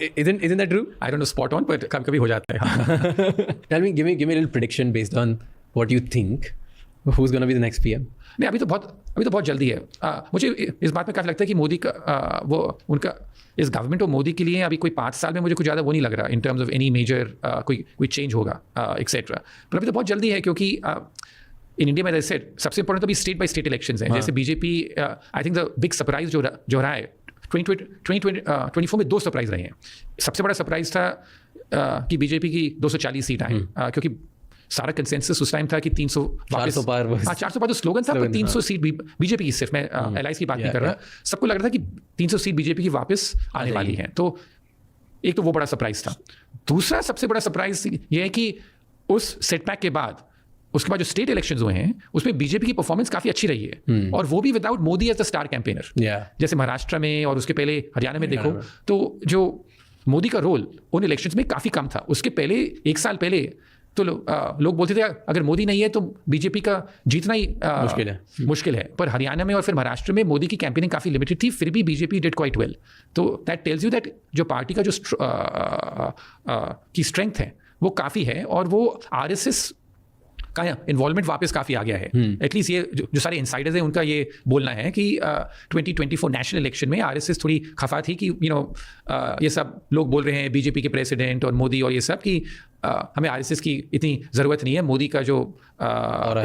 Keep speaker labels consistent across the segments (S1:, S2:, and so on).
S1: Isn't that true?
S2: I don't know spot on, but कभी हो जाता है.
S1: Tell me, give me a little prediction based on what you think. Who's going to be the next PM?
S2: नहीं, अभी तो बहुत जल्दी है. मुझे इस बात में काफ़ी लगता है कि मोदी का वो उनका इस गवर्नमेंट और मोदी के लिए अभी कोई 5 साल में मुझे कुछ ज़्यादा वो नहीं लग रहा in terms of any major कोई चेंज होगा एक्सेट्रा. पर अभी तो बहुत जल्दी है क्योंकि इन इंडिया में जैसे सबसे इंपॉर्टेंट तो अभी स्टेट बाई स्टेट इलेक्शंस हैं. जैसे BJP I think the big surprise जो रहा है 2024 में 2 सरप्राइज रहे हैं. सबसे बड़ा सरप्राइज था कि बीजेपी की 240 सीट आई क्योंकि सारा कंसेंसस उस टाइम था कि 300 वापस 400 पार तो स्लोगन था, पर 300 सीट बीजेपी की, सिर्फ मैं एलआईसी की बात नहीं कर रहा. सबको लग रहा था कि 300 सीट बीजेपी की वापस आने वाली हैं. तो एक तो वो बड़ा सरप्राइज था. दूसरा सबसे बड़ा सरप्राइज ये है कि उस सेटबैक के बाद उसके बाद जो स्टेट इलेक्शंस हुए हैं उसमें बीजेपी की परफॉर्मेंस काफ़ी अच्छी रही है. और वो भी without Modi as the star campaigner. जैसे महाराष्ट्र में और उसके पहले हरियाणा में देखो तो जो मोदी का रोल उन इलेक्शंस में काफ़ी कम था. उसके पहले 1 साल पहले तो लोग बोलते थे अगर मोदी नहीं है तो बीजेपी का जीतना ही मुश्किल है. पर हरियाणा में और फिर महाराष्ट्र में मोदी की कैंपेनिंग काफ़ी लिमिटेड थी, फिर भी बीजेपी डिड क्वाइट वेल. तो दैट टेल्स यू दैट जो पार्टी का जो की स्ट्रेंथ है वो काफ़ी है और वो आरएसएस का इन्वॉल्वमेंट वापस काफ़ी आ गया है. एटलीस्ट ये जो सारे इनसाइडर्स हैं उनका ये बोलना है कि 2024 नेशनल इलेक्शन में आरएसएस थोड़ी खफा थी कि ये सब लोग बोल रहे हैं बीजेपी के प्रेसिडेंट और मोदी और ये सब कि हमें आरएसएस की इतनी ज़रूरत नहीं है, मोदी का जो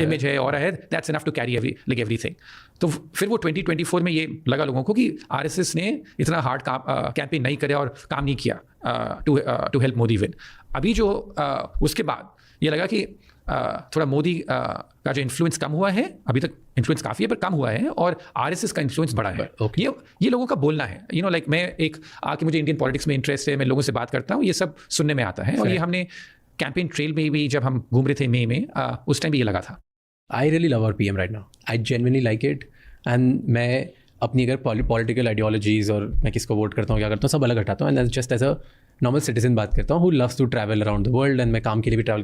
S2: इमेज है और है that's enough to carry everything. तो फिर वो 2024 में ये लगा लोगों को कि आरएसएस ने इतना हार्ड कैंपेन नहीं करे और काम नहीं किया टू हेल्प मोदी विन. अभी जो उसके बाद ये लगा कि थोड़ा मोदी का जो इन्फ्लुएंस कम हुआ है, अभी तक इन्फ्लुएंस काफ़ी है पर कम हुआ है, और आरएसएस का इन्फ्लुएंस बढ़ा है. ये लोगों का बोलना है. लाइक मैं एक आके मुझे इंडियन पॉलिटिक्स में इंटरेस्ट है, मैं लोगों से बात करता हूँ, ये सब सुनने में आता है. और ये हमने कैंपेन ट्रेल में भी जब हम घूम रहे थे मई में उस टाइम भी ये लगा था.
S1: I really love our PM right now. I genuinely like it. And मैं अपनी अगर पॉलिटिकल आइडियोलॉजीज और मैं किसको वोट करता हूँ क्या करता हूँ सब अलग हटाता हूँ. And just as a normal citizen बात करता हूँ who loves to travel around the world. And मैं काम के लिए भी ट्रैवल